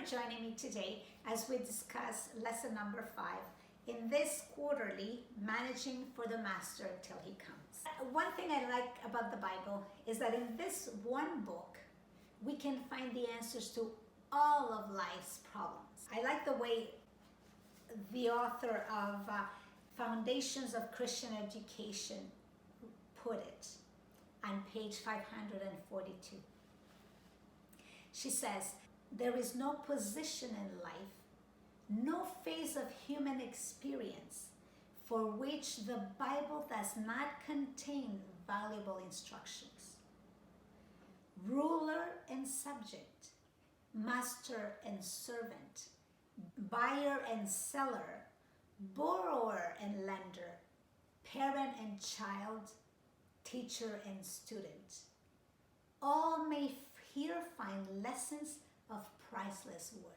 joining me today as we discuss lesson number 5 in this quarterly, Managing for the Master Till He Comes. One thing I like about the Bible is that in this one book, we can find the answers to all of life's problems. I like the way the author of Foundations of Christian Education put it on page 542. She says, there is no position in life, no phase of human experience for which the Bible does not contain valuable instructions. Ruler and subject, master and servant, buyer and seller, borrower and lender, parent and child, teacher and student. All may here find lessons of priceless worth.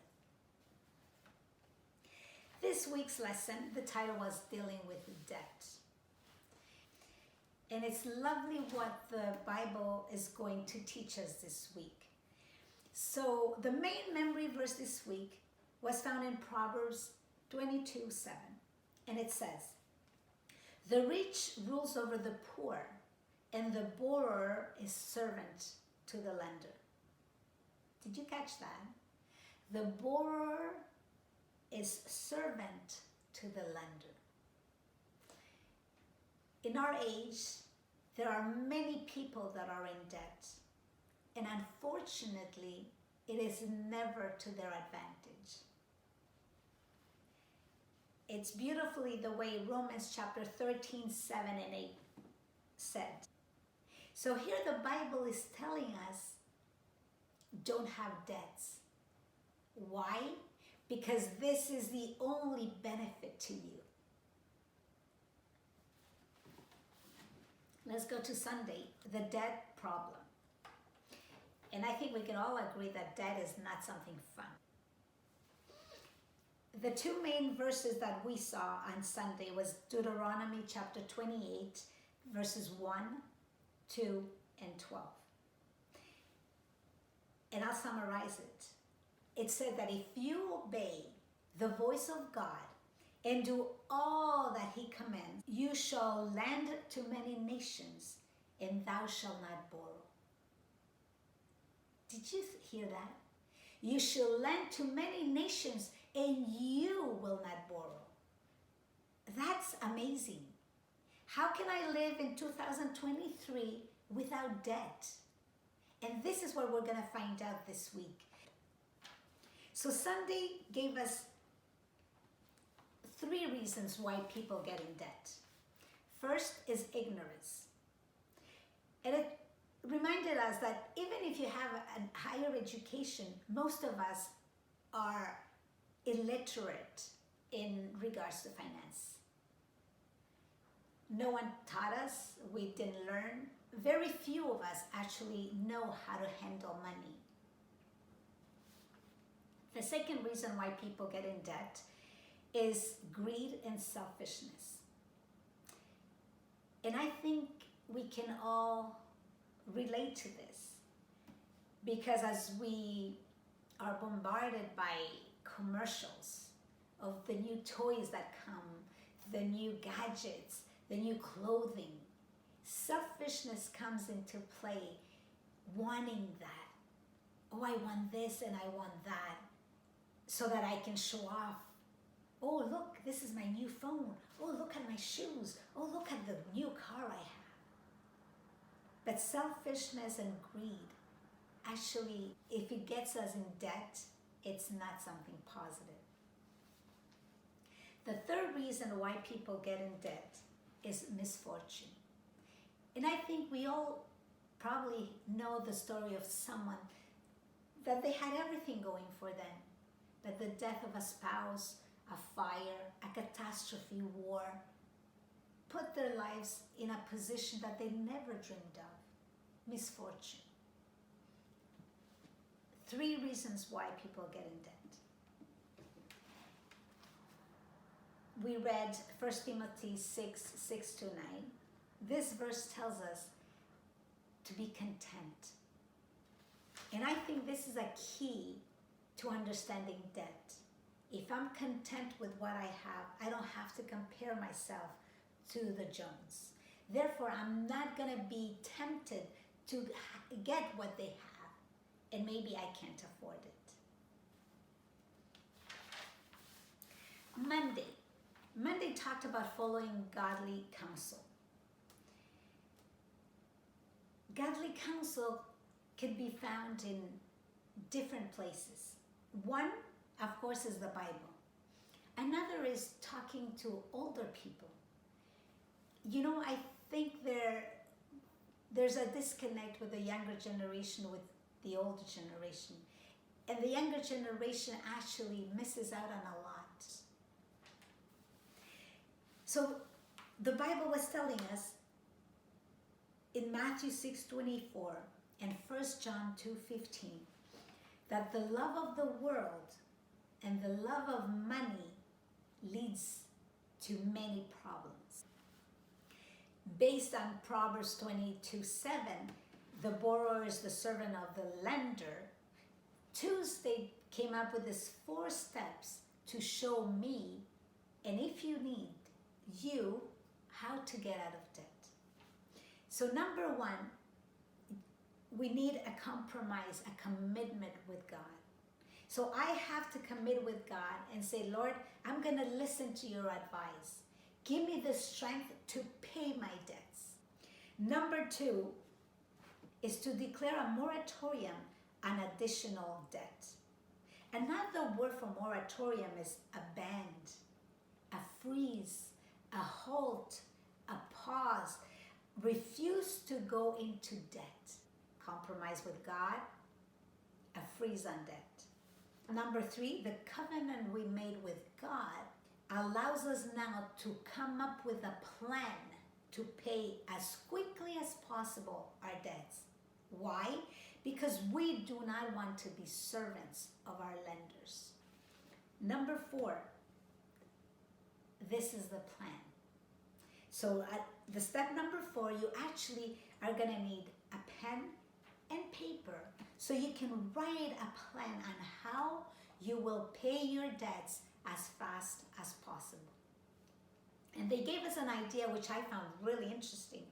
This week's lesson, the title was Dealing with Debt. And it's lovely what the Bible is going to teach us this week. So the main memory verse this week was found in Proverbs 22:7. And it says, the rich rules over the poor, and the borrower is servant to the lender. Did you catch that? The borrower is servant to the lender. In our age, there are many people that are in debt, and unfortunately, it is never to their advantage. It's beautifully the way Romans chapter 13, 7 and 8 said. So here the Bible is telling us, don't have debts. Why? Because this is the only benefit to you. Let's go to Sunday, the debt problem. And I think we can all agree that debt is not something fun. The two main verses that we saw on Sunday was Deuteronomy chapter 28, verses 1, 2, and 12. And I'll summarize it. It said that if you obey the voice of God and do all that He commands, you shall lend to many nations, and thou shalt not borrow. Did you hear that? You shall lend to many nations, and you will not borrow. That's amazing. How can I live in 2023 without debt? And this is what we're going to find out this week. So Sunday gave us 3 reasons why people get in debt. First is ignorance. And it reminded us that even if you have a higher education, most of us are illiterate in regards to finance. No one taught us, we didn't learn. Very few of us actually know how to handle money. The second reason why people get in debt is greed and selfishness. And I think we can all relate to this, because as we are bombarded by commercials of the new toys that come, the new gadgets, the new clothing, selfishness comes into play, wanting that. Oh, I want this and I want that, so that I can show off. Oh, look, this is my new phone. Oh, look at my shoes. Oh, look at the new car I have. But selfishness and greed, actually, if it gets us in debt, it's not something positive. The third reason why people get in debt is misfortune. And I think we all probably know the story of someone that they had everything going for them, but the death of a spouse, a fire, a catastrophe, war, put their lives in a position that they never dreamed of. Misfortune. 3 reasons why people get in debt. We read 1 Timothy 6 to 9. This verse tells us to be content. And I think this is a key to understanding debt. If I'm content with what I have, I don't have to compare myself to the Jones. Therefore, I'm not going to be tempted to get what they have, and maybe I can't afford it. Monday talked about following godly counsel. Godly counsel can be found in different places. One, of course, is the Bible. Another is talking to older people. You know, I think there's a disconnect with the younger generation with the older generation. And the younger generation actually misses out on a lot. So the Bible was telling us in Matthew 6:24 and 1 John 2:15 that the love of the world and the love of money leads to many problems. Based on Proverbs 22:7, the borrower is the servant of the lender, Tuesday came up with these 4 steps to show me, and if you need, you, how to get out of debt. So number 1, we need a compromise, a commitment with God. So I have to commit with God and say, Lord, I'm going to listen to your advice. Give me the strength to pay my debts. Number 2 is to declare a moratorium on additional debt. Another word for moratorium is a ban, a freeze, a halt, a pause. Refuse to go into debt. Compromise with God, a freeze on debt. Number 3, the covenant we made with God allows us now to come up with a plan to pay as quickly as possible our debts. Why? Because we do not want to be servants of our lenders. Number 4, this is the plan. So at the step number 4, you actually are going to need a pen and paper so you can write a plan on how you will pay your debts as fast as possible. And they gave us an idea which I found really interesting.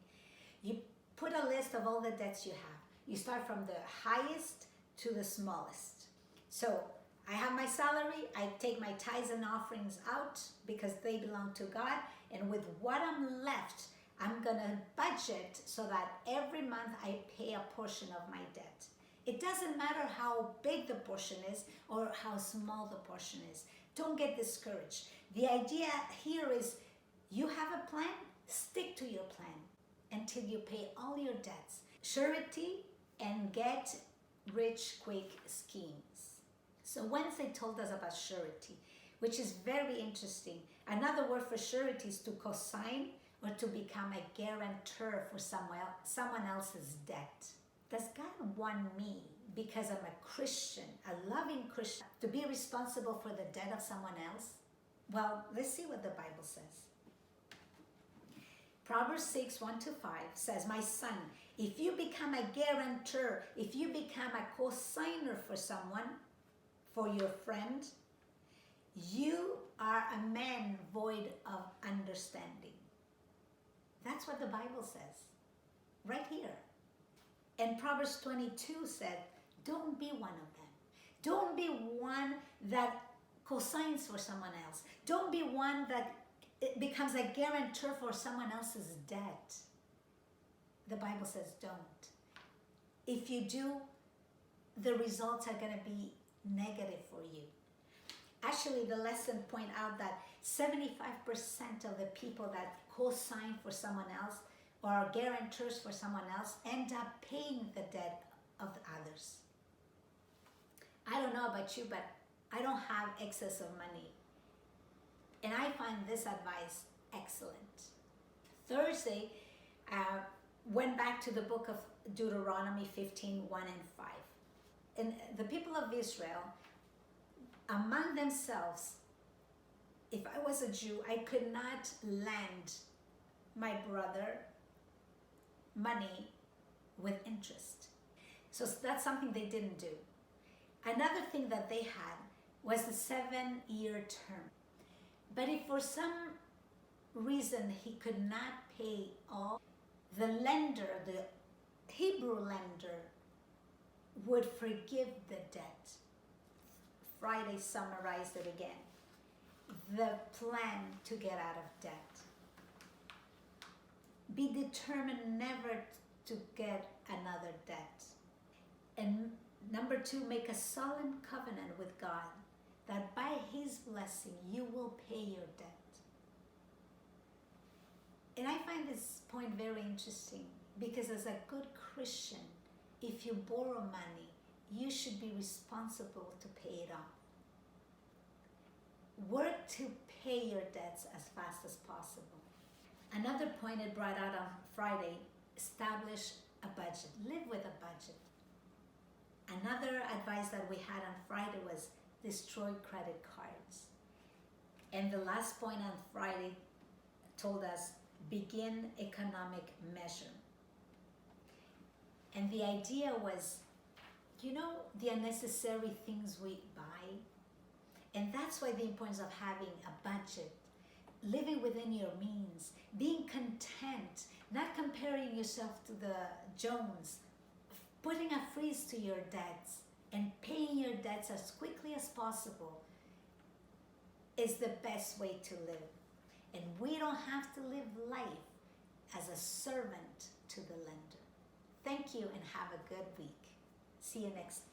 You put a list of all the debts you have. You start from the highest to the smallest. So I have my salary, I take my tithes and offerings out because they belong to God, and with what I'm left, I'm gonna budget so that every month I pay a portion of my debt. It doesn't matter how big the portion is or how small the portion is. Don't get discouraged. The idea here is you have a plan, stick to your plan until you pay all your debts. Surety and get rich quick schemes. So Wednesday told us about surety, which is very interesting. Another word for surety is to co-sign or to become a guarantor for someone else's debt. Does God want me, because I'm a Christian, a loving Christian, to be responsible for the debt of someone else? Well, let's see what the Bible says. Proverbs 6:1-5 says, my son, if you become a guarantor, if you become a co-signer for someone, for your friend, you are a man void of understanding. That's what the Bible says, right here. And Proverbs 22 said, don't be one of them. Don't be one that co-signs for someone else. Don't be one that becomes a guarantor for someone else's debt. The Bible says don't. If you do, the results are going to be negative for you. Actually, the lesson point out that 75% of the people that co-sign for someone else or are guarantors for someone else end up paying the debt of others. I don't know about you, but I don't have excess of money. And I find this advice excellent. Thursday, went back to the book of Deuteronomy 15:1-5. And the people of Israel, among themselves, if I was a Jew, I could not lend my brother money with interest. So that's something they didn't do. Another thing that they had was the 7-year term. But if for some reason he could not pay all, the lender, the Hebrew lender, would forgive the debt. Friday summarized it again. The plan to get out of debt. Be determined never to get another debt. And number 2, make a solemn covenant with God that by His blessing you will pay your debt. And I find this point very interesting because as a good Christian, if you borrow money, you should be responsible to pay it off. Work to pay your debts as fast as possible. Another point it brought out on Friday, establish a budget. Live with a budget. Another advice that we had on Friday was destroy credit cards. And the last point on Friday told us begin economic measure. And the idea was, the unnecessary things we buy. And that's why the importance of having a budget, living within your means, being content, not comparing yourself to the Jones, putting a freeze to your debts and paying your debts as quickly as possible is the best way to live. And we don't have to live life as a servant to the lender. Thank you and have a good week. See you next time.